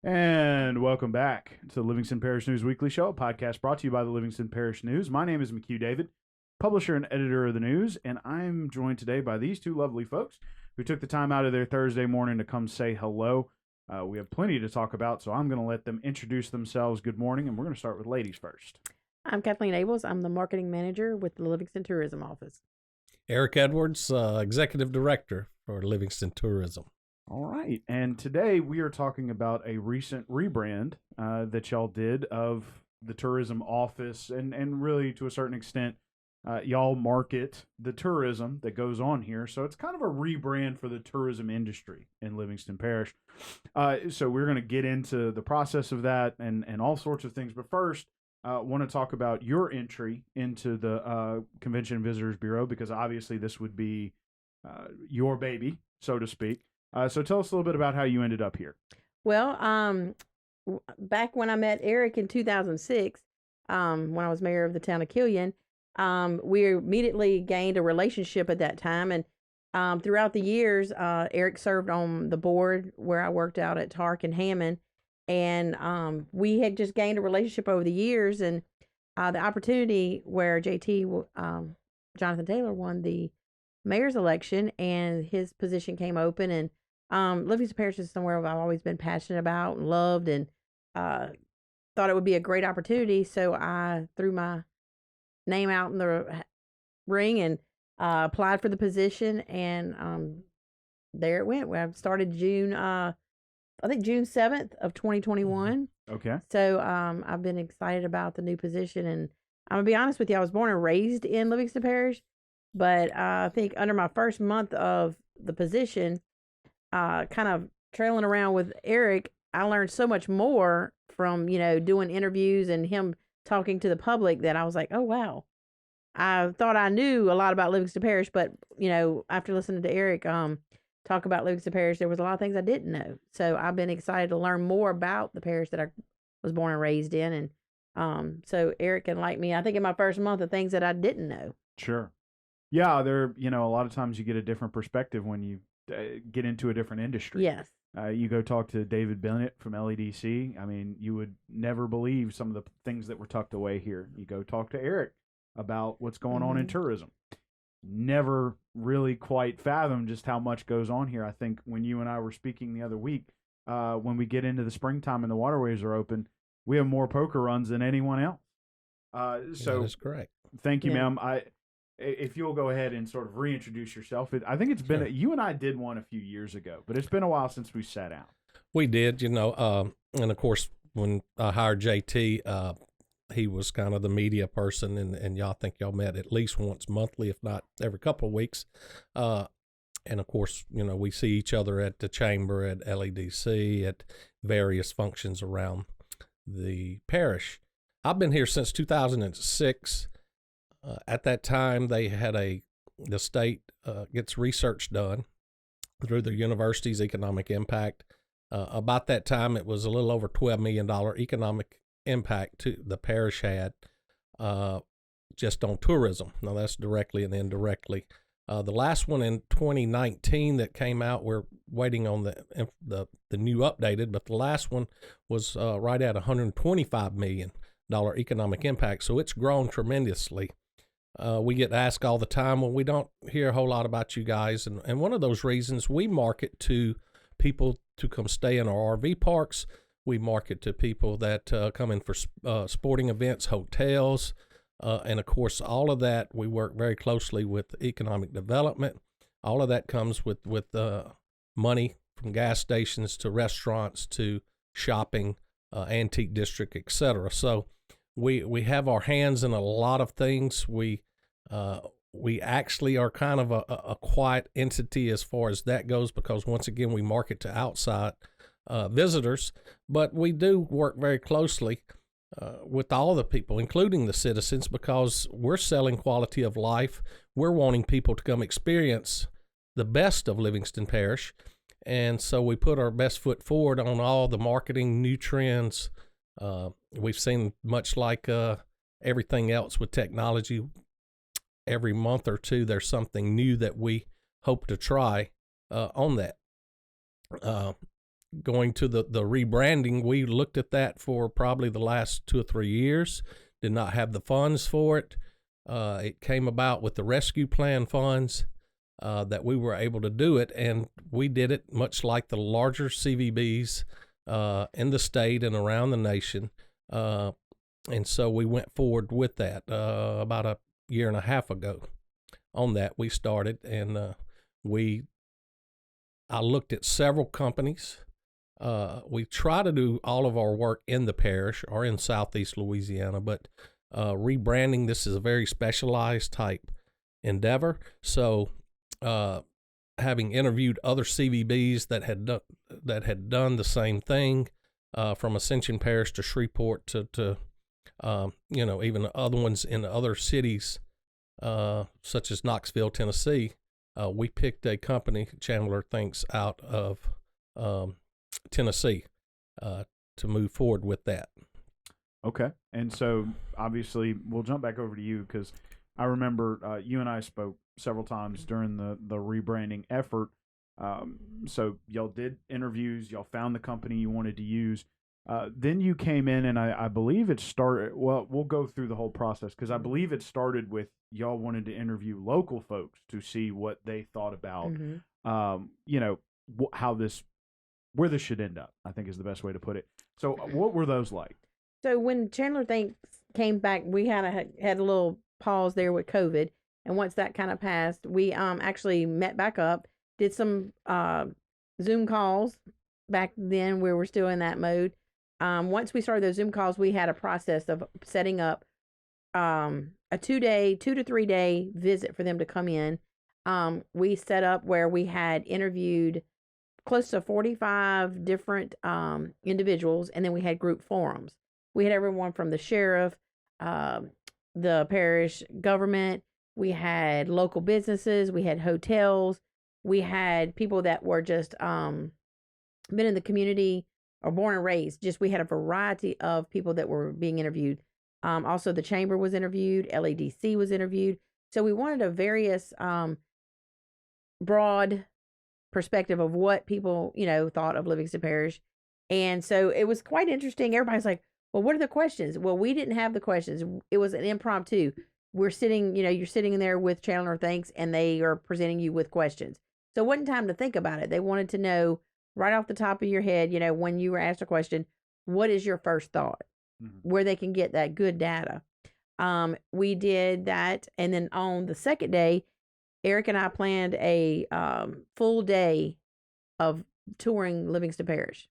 And welcome back to the Livingston Parish News Weekly Show, a podcast brought to you by the Livingston Parish News. My name is McHugh David, publisher and editor of the news, and I'm joined today by these two lovely folks who took the time out of their Thursday morning to come say hello. We have plenty to talk about, so I'm going to let them introduce themselves. Good morning, and we're going to start with ladies first. I'm Kathleen Abels. I'm the marketing manager with the Livingston Tourism Office. Eric Edwards, Executive Director for Livingston Tourism. All right, and today we are talking about a recent rebrand that y'all did of the tourism office, and really to a certain extent, y'all market the tourism that goes on here. So it's kind of a rebrand for the tourism industry in Livingston Parish. So we're going to get into the process of that and all sorts of things. But first, want to talk about your entry into the Convention and Visitors Bureau, because obviously this would be your baby, so to speak. So tell us a little bit about how you ended up here. Well, back when I met Eric in 2006, when I was mayor of the town of Killian, we immediately gained a relationship at that time. And throughout the years, Eric served on the board where I worked out at Tark and Hammond. And we had just gained a relationship over the years. And the opportunity where JT, Jonathan Taylor, won the mayor's election and his position came open. And Livingston Parish is somewhere I've always been passionate about and loved, and thought it would be a great opportunity. So I threw my name out in the ring and applied for the position, and there it went. I started June 7th of 2021. Okay. So I've been excited about the new position, and I'm gonna be honest with you, I was born and raised in Livingston Parish, but I think under my first month of the position, kind of trailing around with Eric, I learned so much more from, doing interviews and him talking to the public that I was like, oh, wow. I thought I knew a lot about Livingston Parish, but, after listening to Eric talk about Livingston Parish, there was a lot of things I didn't know. So I've been excited to learn more about the parish that I was born and raised in. And so Eric enlightened me, I think, in my first month of things that I didn't know. Sure. Yeah, a lot of times you get a different perspective when you get into a different industry. Yes. You go talk to David Bennett from LEDC. I mean, you would never believe some of the things that were tucked away here. You go talk to Eric about what's going on in tourism. Never really quite fathom just how much goes on here. I think when you and I were speaking the other week, when we get into the springtime and the waterways are open, we have more poker runs than anyone else. So that is correct. Thank you, ma'am. If you'll go ahead and sort of reintroduce yourself. I think it's been, you and I did one a few years ago, but it's been a while since we sat down. We did, and of course, when I hired JT, he was kind of the media person, and y'all think y'all met at least once monthly, if not every couple of weeks. And of course, we see each other at the chamber, at LEDC, at various functions around the parish. I've been here since 2006. At that time, they had the state gets research done through the university's economic impact. About that time, it was a little over $12 million economic impact to the parish had just on tourism. Now, that's directly and indirectly. The last one in 2019 that came out, we're waiting on the new updated, but the last one was right at $125 million economic impact. So it's grown tremendously. We get asked all the time, well, we don't hear a whole lot about you guys. And one of those reasons, we market to people to come stay in our RV parks. We market to people that come in for sporting events, hotels. And, of course, all of that, we work very closely with economic development. All of that comes with money from gas stations to restaurants to shopping, antique district, et cetera. So we have our hands in a lot of things. We actually are kind of a quiet entity as far as that goes, because once again we market to outside visitors, but we do work very closely with all the people, including the citizens, because we're selling quality of life. We're wanting people to come experience the best of Livingston Parish, and so we put our best foot forward on all the marketing, new trends. We've seen, much like everything else with technology, every month or two there's something new that we hope to try on that. going to the rebranding, we looked at that for probably the last 2 or 3 years, did not have the funds for it. It came about with the rescue plan funds that we were able to do it, and we did it much like the larger CVBs in the state and around the nation. And so we went forward with that about a year and a half ago. On that, we started, and I looked at several companies. We try to do all of our work in the parish or in Southeast Louisiana, but rebranding, this is a very specialized type endeavor. So having interviewed other CVBs that had done the same thing, from Ascension Parish to Shreveport to even other ones in other cities, such as Knoxville, Tennessee, we picked a company, Chandler thinks, out of Tennessee to move forward with that. Okay. And so obviously we'll jump back over to you, because I remember you and I spoke several times during the rebranding effort. So y'all did interviews, y'all found the company you wanted to use. Then you came in, and I believe it started, well, we'll go through the whole process, because I believe it started with y'all wanted to interview local folks to see what they thought about, where this should end up, I think is the best way to put it. So what were those like? So when Chandler Thanks came back, we had a little pause there with COVID. And once that kind of passed, we actually met back up, did some Zoom calls back then. We were still in that mode. Once we started those Zoom calls, we had a process of setting up a 2 to 3 day visit for them to come in. We set up where we had interviewed close to 45 different individuals, and then we had group forums. We had everyone from the sheriff, the parish government. We had local businesses. We had hotels. We had people that were just been in the community or born and raised. Just we had a variety of people that were being interviewed. Also, the chamber was interviewed. LADC was interviewed. So we wanted a various broad perspective of what people, thought of Livingston Parish. And so it was quite interesting. Everybody's like, well, what are the questions? Well, we didn't have the questions. It was an impromptu. We're sitting, you're sitting there with Chandler Thanks, and they are presenting you with questions. So it wasn't time to think about it. They wanted to know right off the top of your head, when you were asked a question, what is your first thought? Where they can get that good data. We did that. And then on the second day, Eric and I planned a full day of touring Livingston Parish,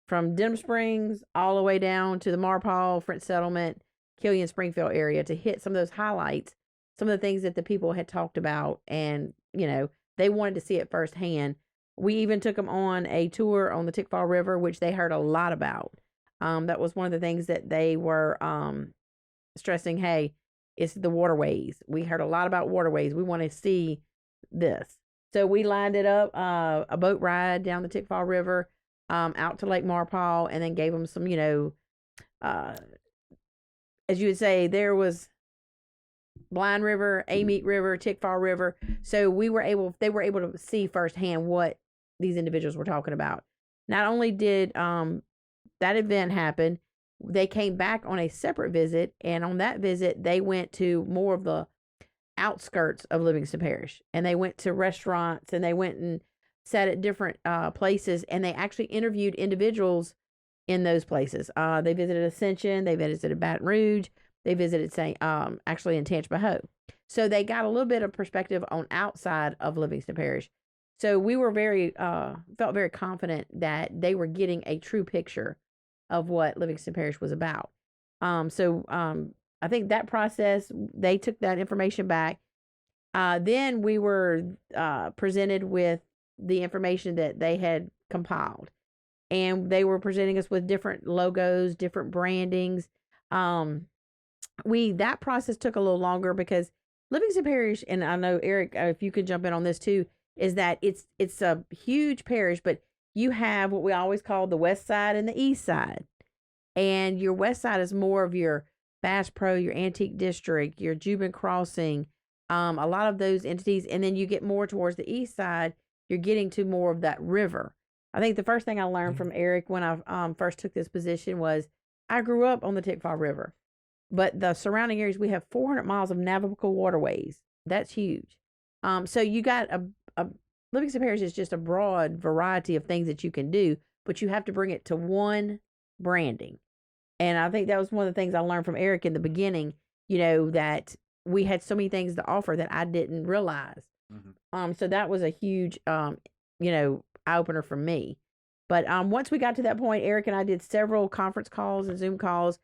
from Denham Springs all the way down to the Marpaw, French Settlement, Killian, Springfield area, to hit some of those highlights, some of the things that the people had talked about, and they wanted to see it firsthand. We even took them on a tour on the Tickfaw River, which they heard a lot about. That was one of the things that they were stressing. Hey, it's the waterways. We heard a lot about waterways. We want to see this. So we lined it up, a boat ride down the Tickfaw River, out to Lake Marpaw, and then gave them some, as you would say, there was Blind River, Amite River, Tickfaw River. So they were able to see firsthand what these individuals were talking about. Not only did that event happen, they came back on a separate visit, and on that visit, they went to more of the outskirts of Livingston Parish, and they went to restaurants, and they went and sat at different places, and they actually interviewed individuals in those places. They visited Ascension, they visited Baton Rouge, they visited actually in Tangipahoa. So they got a little bit of perspective on outside of Livingston Parish. So we were felt very confident that they were getting a true picture of what Livingston Parish was about. I think that process, they took that information back. Then we were presented with the information that they had compiled, and they were presenting us with different logos, different brandings. That process took a little longer because Livingston Parish, and I know Eric, if you could jump in on this too, is that it's a huge parish, but you have what we always call the west side and the east side. And your west side is more of your Bass Pro, your Antique District, your Juban Crossing, a lot of those entities. And then you get more towards the east side, you're getting to more of that river. I think the first thing I learned from Eric when I first took this position was I grew up on the Tickfaw River, but the surrounding areas, we have 400 miles of navigable waterways. That's huge. So you got a Livingston Parish is just a broad variety of things that you can do, but you have to bring it to one branding. And I think that was one of the things I learned from Eric in the beginning, that we had so many things to offer that I didn't realize. So that was a huge, eye opener for me. But once we got to that point, Eric and I did several conference calls and Zoom calls.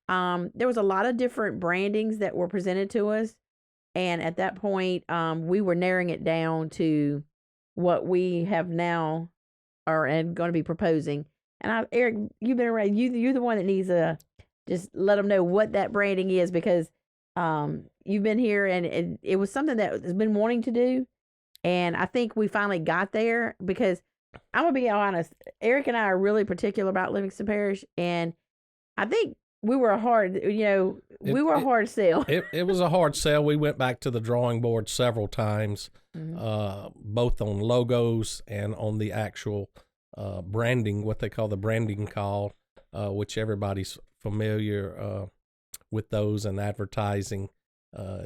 There was a lot of different brandings that were presented to us. And at that point, we were narrowing it down to what we have now and going to be proposing. And Eric, you've been around. You're the one that needs to just let them know what that branding is, because you've been here and it was something that has been wanting to do. And I think we finally got there, because I'm going to be honest, Eric and I are really particular about Livingston Parish. And I think we were a hard sell. It was a hard sell. We went back to the drawing board several times, both on logos and on the actual branding, what they call the branding call, which everybody's familiar with those in advertising.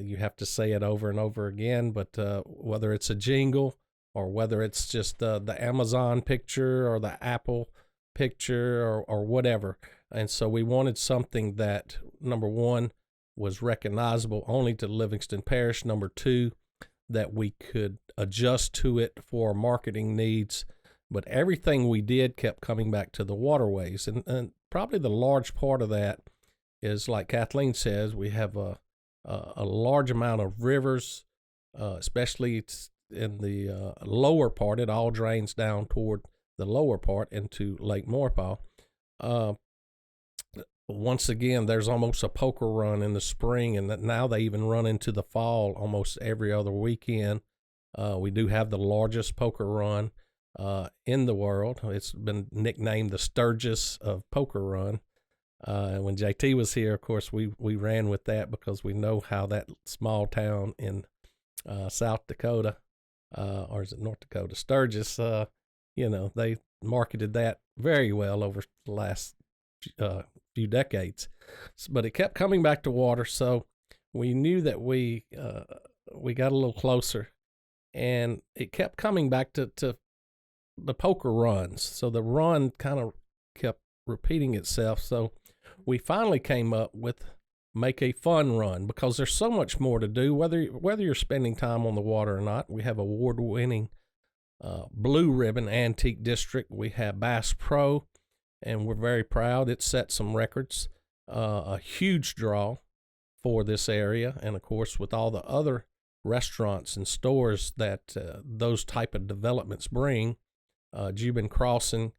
You have to say it over and over again, but whether it's a jingle or whether it's just the Amazon picture or the Apple picture or whatever. And so we wanted something that, number one, was recognizable only to Livingston Parish. Number two, that we could adjust to it for marketing needs. But everything we did kept coming back to the waterways. And probably the large part of that is, like Kathleen says, we have a large amount of rivers, especially in the lower part. It all drains down toward the lower part into Lake Maurepas. Once again, there's almost a poker run in the spring, and now they even run into the fall almost every other weekend. We do have the largest poker run in the world. It's been nicknamed the Sturgis of Poker Run. When JT was here, of course, we ran with that because we know how that small town in South Dakota, or is it North Dakota, Sturgis, they marketed that very well over the last few decades. But it kept coming back to water, so we knew that we got a little closer, and it kept coming back to the poker runs. So the run kind of kept repeating itself. So we finally came up with make a fun run, because there's so much more to do, whether you're spending time on the water or not. We have award-winning Blue Ribbon Antique District. We have Bass Pro, and we're very proud. It set some records, a huge draw for this area. And of course, with all the other restaurants and stores that those type of developments bring, Jubin Crossing,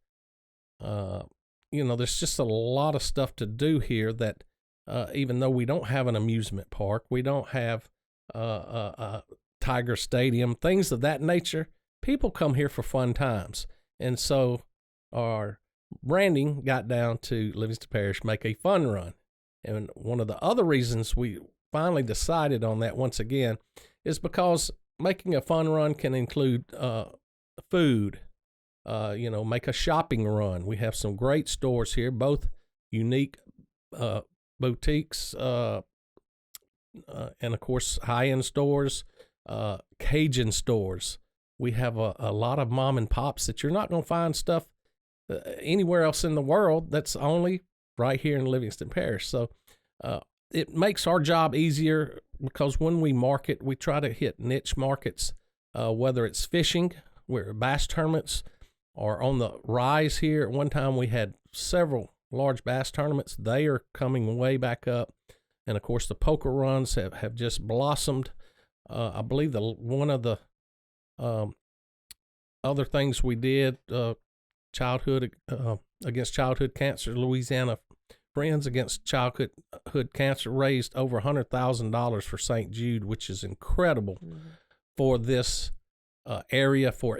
there's just a lot of stuff to do here that even though we don't have an amusement park, we don't have a Tiger Stadium, things of that nature, people come here for fun times. And so our branding got down to Livingston Parish, make a fun run. And one of the other reasons we finally decided on that once again is because making a fun run can include food, make a shopping run. We have some great stores here, both unique boutiques and, of course, high-end stores, Cajun stores. We have a lot of mom and pops that you're not going to find stuff anywhere else in the world. That's only right here in Livingston Parish. So it makes our job easier, because when we market, we try to hit niche markets, whether it's fishing, where bass tournaments are on the rise here. At one time, we had several large bass tournaments. They are coming way back up. And, of course, the poker runs have just blossomed. I believe one of the other things we did, childhood against childhood cancer, Louisiana Friends Against Childhood Cancer raised over $100,000 for St. Jude, which is incredible for this area, for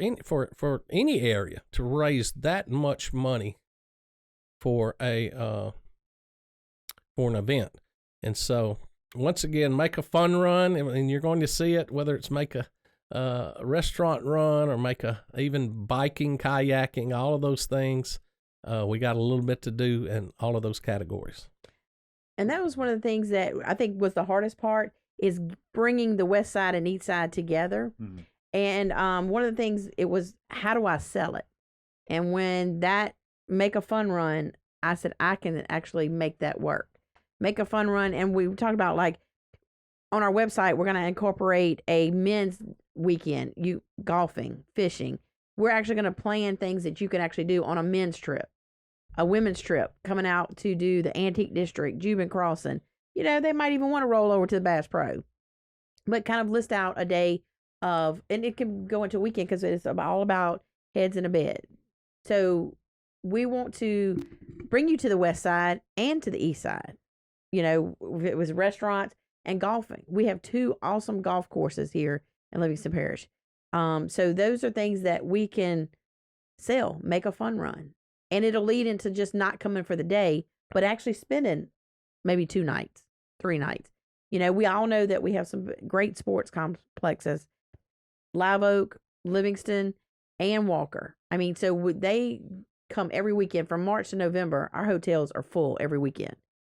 any area to raise that much money for an event. And so once again, make a fun run, and you're going to see it, whether it's make restaurant run or make even biking, kayaking, all of those things. We got a little bit to do in all of those categories. And that was one of the things that I think was the hardest part, is bringing the west side and east side together. Mm-hmm. And one of the things, it was, how do I sell it? And when that Make a Fun Run, I said, I can actually make that work. Make a Fun Run. And we talked about, like, on our website, we're going to incorporate a men's weekend, golfing, fishing. We're actually going to plan things that you can actually do on a men's trip, a women's trip, coming out to do the Antique District, Jubin Crossing. They might even want to roll over to the Bass Pro, but kind of list out a day of, and it can go into a weekend because it's all about heads in a bed. So we want to bring you to the west side and to the east side. It was restaurants and golfing. We have 2 awesome golf courses here in Livingston Parish. So those are things that we can sell, Make a Fun Run. And it'll lead into just not coming for the day, but actually spending maybe 2 nights, 3 nights. We all know that we have some great sports complexes, Live Oak, Livingston, and Walker. I mean, so they come every weekend from March to November. Our hotels are full every weekend.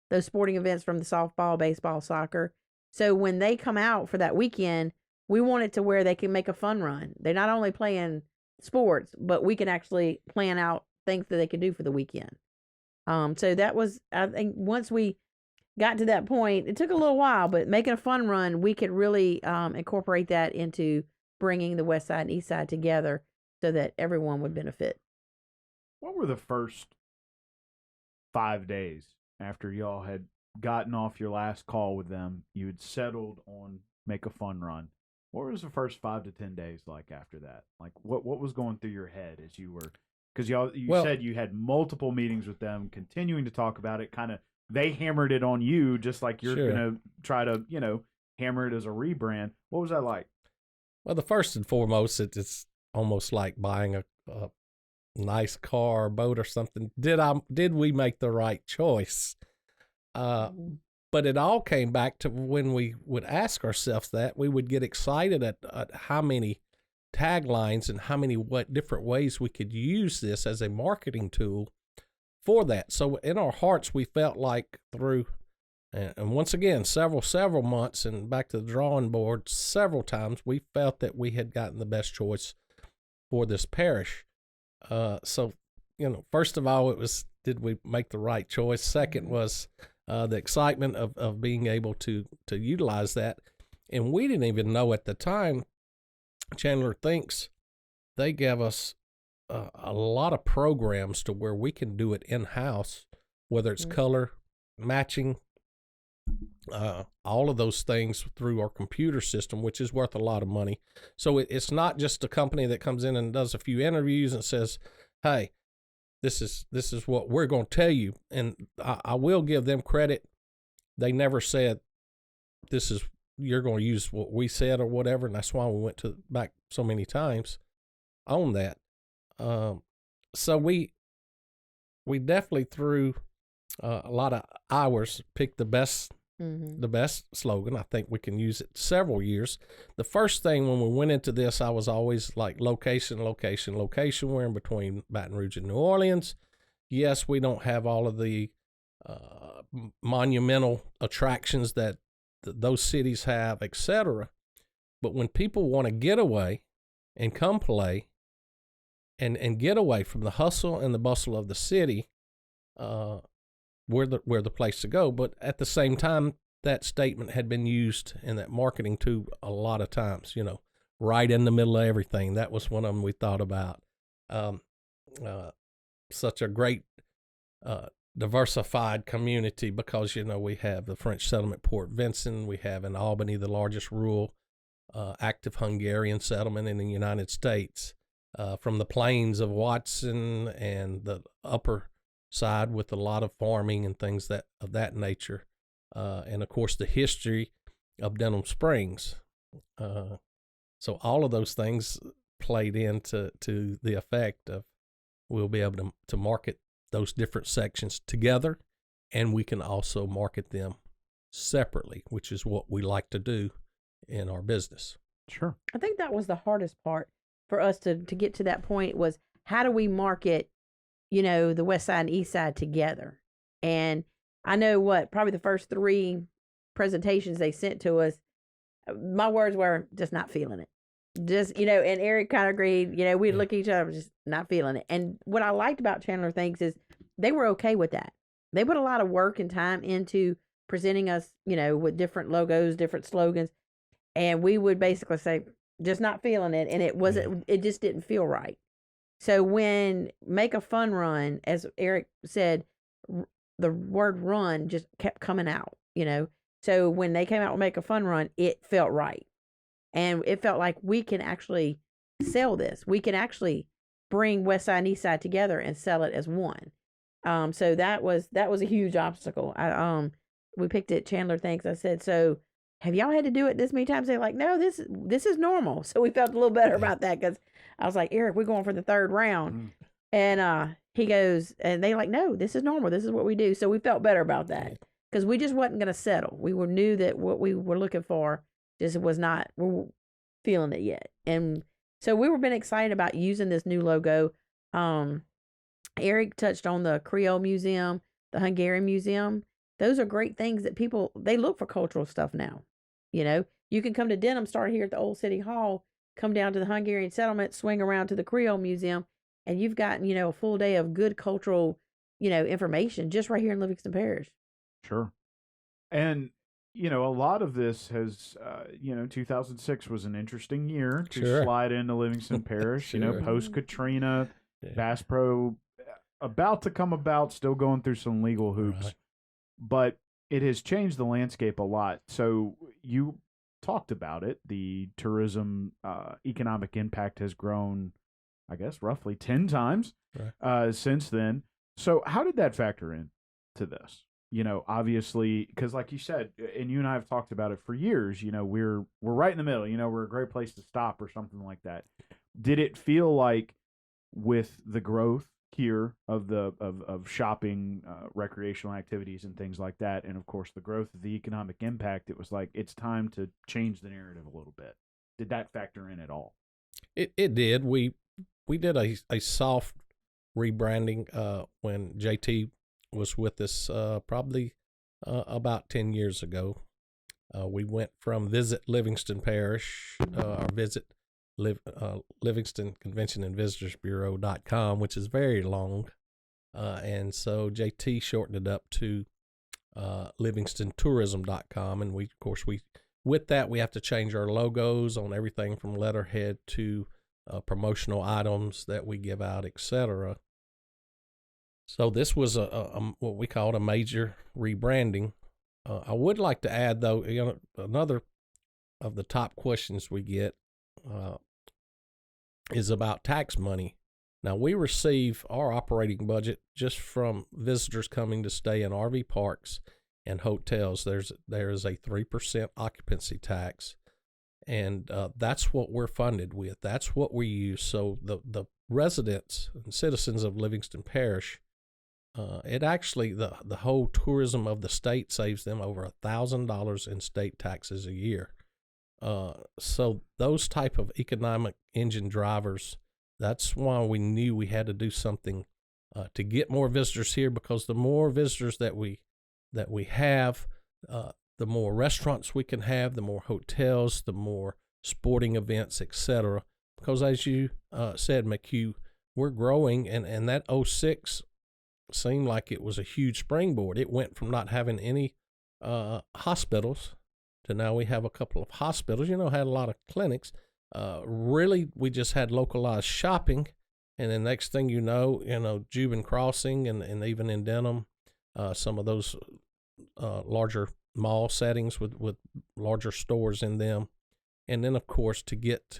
Those sporting events from the softball, baseball, soccer. So when they come out for that weekend, we want it to where they can make a fun run. They're not only playing sports, but we can actually plan out things that they can do for the weekend. So that was, I think, once we got to that point, it took a little while, but making a fun run, we could really incorporate that into bringing the west side and east side together so that everyone would benefit. What were the first 5 days after y'all had gotten off your last call with them? You had settled on Make a Fun Run. What was the first 5 to 10 days like after that? Like what was going through your head as you were, because you said you had multiple meetings with them, continuing to talk about it. Kind of, they hammered it on you, just like you're going to try to, hammer it as a rebrand. What was that like? Well, the first and foremost, it's almost like buying a nice car or boat or something. Did we make the right choice? But it all came back to when we would ask ourselves that, we would get excited at how many taglines and what different ways we could use this as a marketing tool for that. So in our hearts, we felt like through, and once again, several months and back to the drawing board several times, we felt that we had gotten the best choice for this parish. So, first of all, it was, did we make the right choice? Second was the excitement of being able to utilize that. And we didn't even know at the time, Chandler thinks, they gave us a lot of programs to where we can do it in-house, whether it's color, matching, all of those things through our computer system, which is worth a lot of money. So it's not just a company that comes in and does a few interviews and says, hey, this is what we're going to tell you. And I will give them credit. They never said, you're going to use what we said or whatever. And that's why we went back so many times on that. So we definitely threw a lot of hours, picked the best slogan. I think we can use it several years. The first thing when we went into this, I was always like location. We're in between Baton Rouge and New Orleans. Yes, we don't have all of the monumental attractions that those cities have, etc. But when people want to get away and come play and get away from the hustle and the bustle of the city, we're the place to go. But at the same time, that statement had been used in that marketing tool a lot of times, right in the middle of everything. That was one of them we thought about. Such a great diversified community because, we have the French settlement Port Vincent. We have in Albany the largest rural active Hungarian settlement in the United States. From the plains of Watson and the upper side with a lot of farming and things of that nature. And of course the history of Denham Springs. So all of those things played into the effect of we'll be able to market those different sections together, and we can also market them separately, which is what we like to do in our business. Sure. I think that was the hardest part for us to get to that point was how do we market, the West Side and East Side together? And I know probably the first 3 presentations they sent to us, my words were just not feeling it. Just, and Eric kind of agreed, we'd look at each other, just not feeling it. And what I liked about Chandler Thinks is they were okay with that. They put a lot of work and time into presenting us, with different logos, different slogans. And we would basically say, just not feeling it. And it just didn't feel right. So when Make a Fun Run, as Eric said, the word run just kept coming out, So when they came out with Make a Fun Run, it felt right. And it felt like we can actually sell this. We can actually bring West Side and East Side together and sell it as one. So that was a huge obstacle. We picked it. Chandler Thinks. I said, so have y'all had to do it this many times? They're like, no, this is normal. So we felt a little better about that because I was like, Eric, we're going for the 3rd round. And he goes, and they like, no, this is normal. This is what we do. So we felt better about that because we just wasn't going to settle. We knew that what we were looking for just was not, we weren't feeling it yet. And so we were been excited about using this new logo. Eric touched on the Creole Museum, the Hungarian Museum. Those are great things that people, they look for cultural stuff now. You can come to Denham, start here at the old City Hall, come down to the Hungarian settlement, swing around to the Creole Museum, and you've gotten, a full day of good cultural, information just right here in Livingston Parish. Sure. And, a lot of this has, 2006 was an interesting year to slide into Livingston Parish, post-Katrina, Bass Pro about to come about, still going through some legal hoops. Right. But it has changed the landscape a lot. So you talked about it. The tourism economic impact has grown, I guess, roughly 10 times since then. So how did that factor in to this? Obviously, because like you said, and you and I have talked about it for years, we're right in the middle. We're a great place to stop or something like that. Did it feel like with the growth here of shopping, recreational activities and things like that, and of course the growth of the economic impact, it was like it's time to change the narrative a little bit? Did that factor in at all? It did. We did a soft rebranding when JT was with us probably about 10 years ago. We went from Visit Livingston Parish, or Visit Livingston Convention and Visitors Bureau.com, which is very long. And so JT shortened it up to LivingstonTourism.com. And we with that, we have to change our logos on everything from letterhead to promotional items that we give out, etc. So this was a what we called a major rebranding. I would like to add, though, another of the top questions we get is about tax money. Now, we receive our operating budget just from visitors coming to stay in RV parks and hotels. There is a 3% occupancy tax, and that's what we're funded with. That's what we use. So the residents and citizens of Livingston Parish, it actually, the whole tourism of the state saves them over $1,000 in state taxes a year. So those type of economic engine drivers, that's why we knew we had to do something to get more visitors here, because the more visitors that we have, the more restaurants we can have, the more hotels, the more sporting events, etc. Because as you said, McHugh, we're growing, and that 06 seemed like it was a huge springboard. It went from not having any hospitals to now we have a couple of hospitals, had a lot of clinics. Really, we just had localized shopping. And the next thing you know, Juban Crossing and even in Denham, some of those larger mall settings with larger stores in them. And then, of course, to get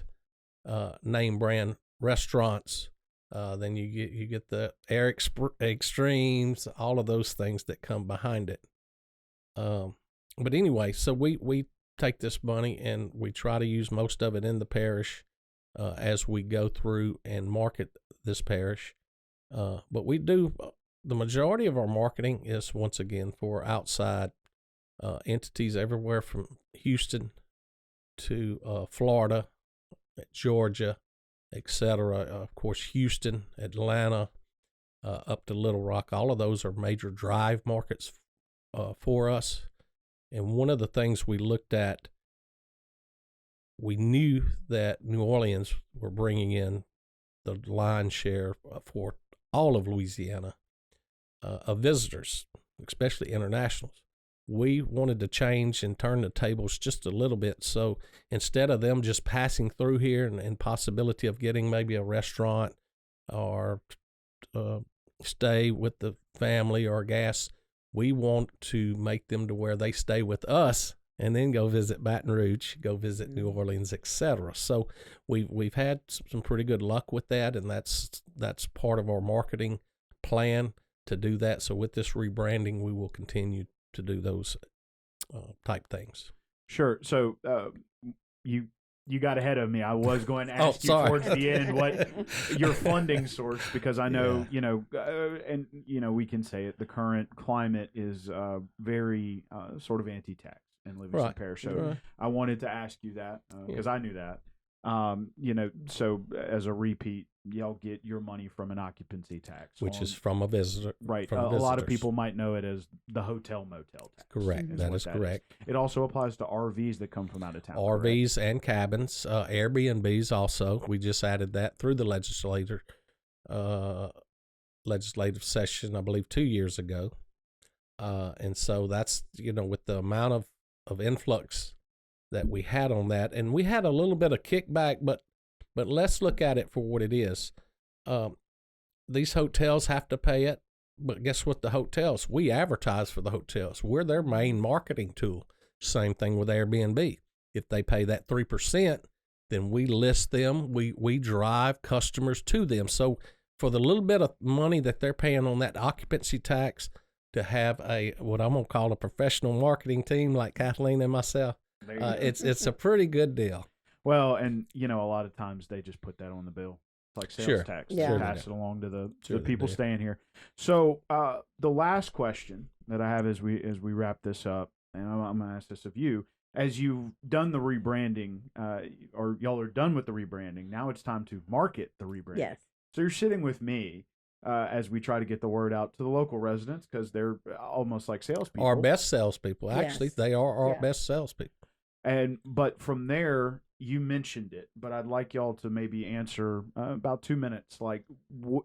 name brand restaurants, then you get the Air Extremes, all of those things that come behind it. But anyway, so we take this money and we try to use most of it in the parish as we go through and market this parish. But we do, the majority of our marketing is, once again, for outside entities everywhere from Houston to Florida, Georgia, etc. Of course, Houston, Atlanta, up to Little Rock. All of those are major drive markets for us. And one of the things we looked at, we knew that New Orleans were bringing in the lion's share for all of Louisiana of visitors, especially internationals. We wanted to change and turn the tables just a little bit. So instead of them just passing through here and possibility of getting maybe a restaurant or stay with the family or gas, we want to make them to where they stay with us and then go visit Baton Rouge, go visit New Orleans, etc. So we've had some pretty good luck with that, and that's part of our marketing plan to do that. So with this rebranding, we will continue to do those type things. Sure. So you got ahead of me. I was going to ask you towards the end what your funding source, because I know, and we can say it, the current climate is very sort of anti-tax in Livingston Parish. So I wanted to ask you that because I knew that. So as a repeat, y'all get your money from an occupancy tax, which is from a visitor. Right. A lot of people might know it as the hotel motel tax. Correct. That is correct. It also applies to RVs that come from out of town. RVs and cabins, Airbnbs also. We just added that through the legislative session, I believe 2 years ago. And so that's, with the amount of influx that we had on that, and we had a little bit of kickback, but let's look at it for what it is. These hotels have to pay it, but guess what? The hotels, we advertise for the hotels. We're their main marketing tool. Same thing with Airbnb. If they pay that 3%, then we list them. We drive customers to them. So for the little bit of money that they're paying on that occupancy tax, to have what I'm gonna call a professional marketing team like Kathleen and myself, it's a pretty good deal. Well, and a lot of times they just put that on the bill. It's like sales tax. Yeah. Pass it along to the people staying here. So the last question that I have as we wrap this up, and I'm going to ask this of you, as you've done the rebranding, or y'all are done with the rebranding, now it's time to market the rebranding. Yes. So you're sitting with me as we try to get the word out to the local residents, because they're almost like salespeople. Our best salespeople. Actually, Yes. they are our best salespeople. But from there, you mentioned it, but I'd like y'all to maybe answer about 2 minutes, like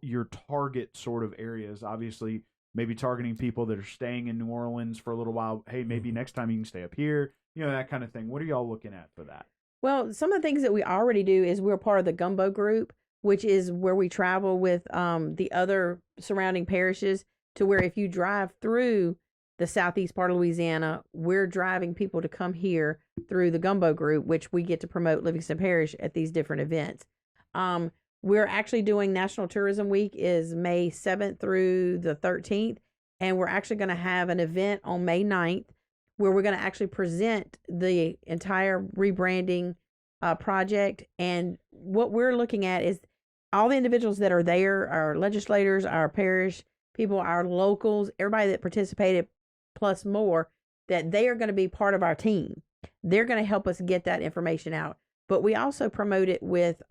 your target sort of areas. Obviously, maybe targeting people that are staying in New Orleans for a little while. Hey, maybe next time you can stay up here, that kind of thing. What are y'all looking at for that? Well, some of the things that we already do is we're part of the Gumbo Group, which is where we travel with the other surrounding parishes, to where if you drive through the southeast part of Louisiana, we're driving people to come here through the Gumbo Group, which we get to promote Livingston Parish at these different events. We're actually doing National Tourism Week is May 7th through the 13th, and we're actually going to have an event on May 9th where we're going to actually present the entire rebranding project. And what we're looking at is all the individuals that are there, our legislators, our parish people, our locals, everybody that participated, plus more, that they are going to be part of our team. They're going to help us get that information out. But we also promote it with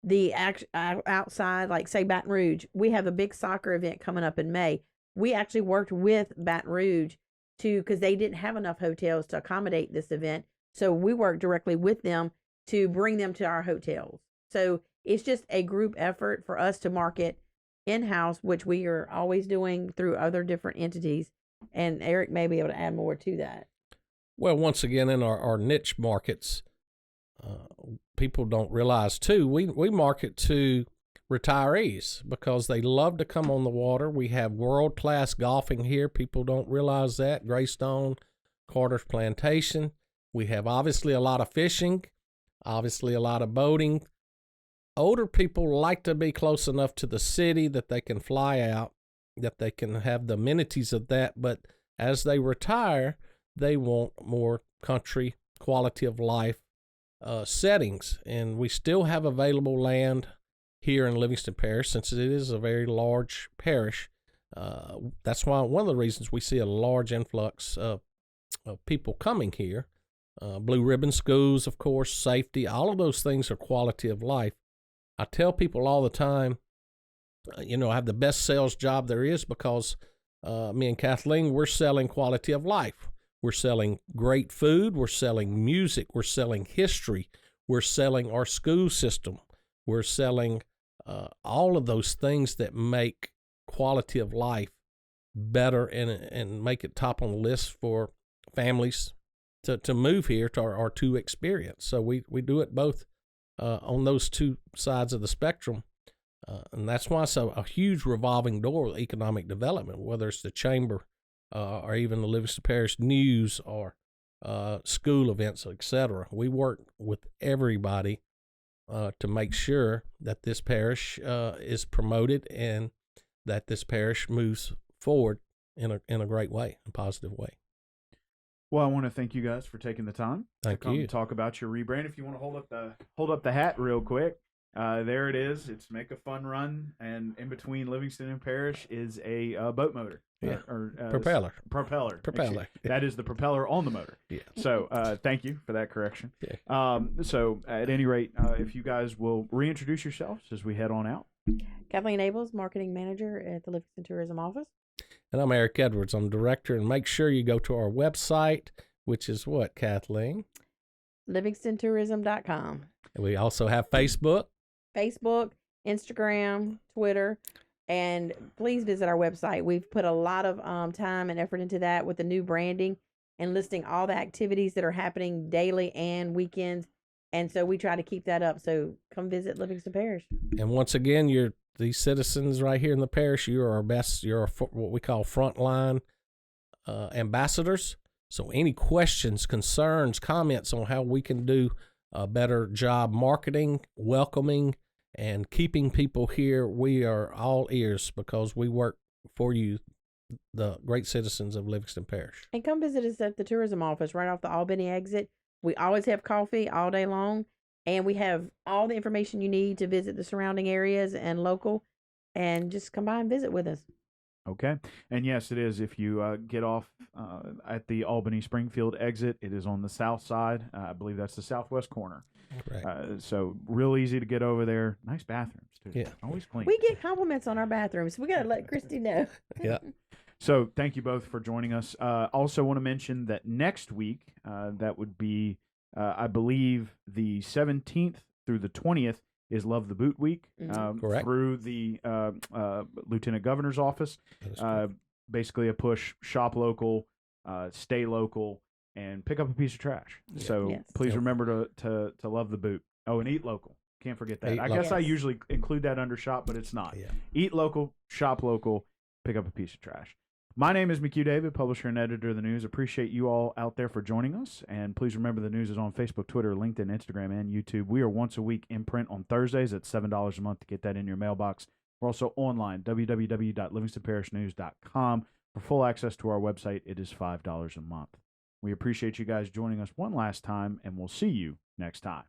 the outside, like say Baton Rouge. We have a big soccer event coming up in May. We actually worked with Baton Rouge because they didn't have enough hotels to accommodate this event. So we worked directly with them to bring them to our hotels. So it's just a group effort for us to market in-house, which we are always doing through other different entities. And Eric may be able to add more to that. Well, once again, in our niche markets, people don't realize too, we market to retirees because they love to come on the water. We have world-class golfing here. People don't realize that. Greystone, Carter's Plantation. We have obviously a lot of fishing, obviously a lot of boating. Older people like to be close enough to the city that they can fly out, that they can have the amenities of that. But as they retire, they want more country quality of life settings. And we still have available land here in Livingston Parish, since it is a very large parish. That's why one of the reasons we see a large influx of people coming here. Blue ribbon schools, of course, safety, all of those things are quality of life. I tell people all the time, I have the best sales job there is because me and Kathleen, we're selling quality of life. We're selling great food. We're selling music. We're selling history. We're selling our school system. We're selling all of those things that make quality of life better and make it top on the list for families to move here or to experience. So we do it both on those two sides of the spectrum. And that's why it's a huge revolving door with economic development, whether it's the chamber or even the Livingston Parish News or school events, etc. We work with everybody to make sure that this parish is promoted and that this parish moves forward in a great way, a positive way. Well, I want to thank you guys for taking the time to come talk about your rebrand. If you want to hold up the hat real quick, there it is. It's Make a Fun Run, and in between Livingston and Parish is a boat motor. Yeah. Propeller. That is the propeller on the motor. Yeah. So thank you for that correction. Yeah. So at any rate, if you guys will reintroduce yourselves as we head on out. Kathleen Abels, Marketing Manager at the Livingston Tourism Office. And I'm Eric Edwards. I'm Director. And make sure you go to our website, which is what, Kathleen? LivingstonTourism.com. And we also have Facebook, Instagram, Twitter. And please visit our website. We've put a lot of time and effort into that with the new branding and listing all the activities that are happening daily and weekends. And so we try to keep that up. So come visit Livingston Parish. And once again, these citizens right here in the parish, you're our best. You're what we call frontline ambassadors. So any questions, concerns, comments on how we can do a better job marketing, welcoming, and keeping people here, we are all ears because we work for you, the great citizens of Livingston Parish. And come visit us at the tourism office right off the Albany exit. We always have coffee all day long, and we have all the information you need to visit the surrounding areas and local, and just come by and visit with us. Okay. And yes, it is. If you get off at the Albany Springfield exit, it is on the south side. I believe that's the southwest corner. Right. So real easy to get over there. Nice bathrooms, too. Yeah. Always clean. We get compliments on our bathrooms. We got to let Christy know. Yeah. So thank you both for joining us. Also want to mention that next week, that would be, I believe, the 17th through the 20th, is Love the Boot Week. Correct. Through the Lieutenant Governor's office. Basically a push, shop local, stay local, and pick up a piece of trash. Yeah. So please remember to love the boot. Oh, and eat local. Can't forget that. I guess I usually include that under shop, but it's not. Yeah. Eat local, shop local, pick up a piece of trash. My name is McHugh David, publisher and editor of the news. Appreciate you all out there for joining us. And please remember the news is on Facebook, Twitter, LinkedIn, Instagram, and YouTube. We are once a week in print on Thursdays at $7 a month to get that in your mailbox. We're also online, www.livingstonparishnews.com. For full access to our website, it is $5 a month. We appreciate you guys joining us one last time, and we'll see you next time.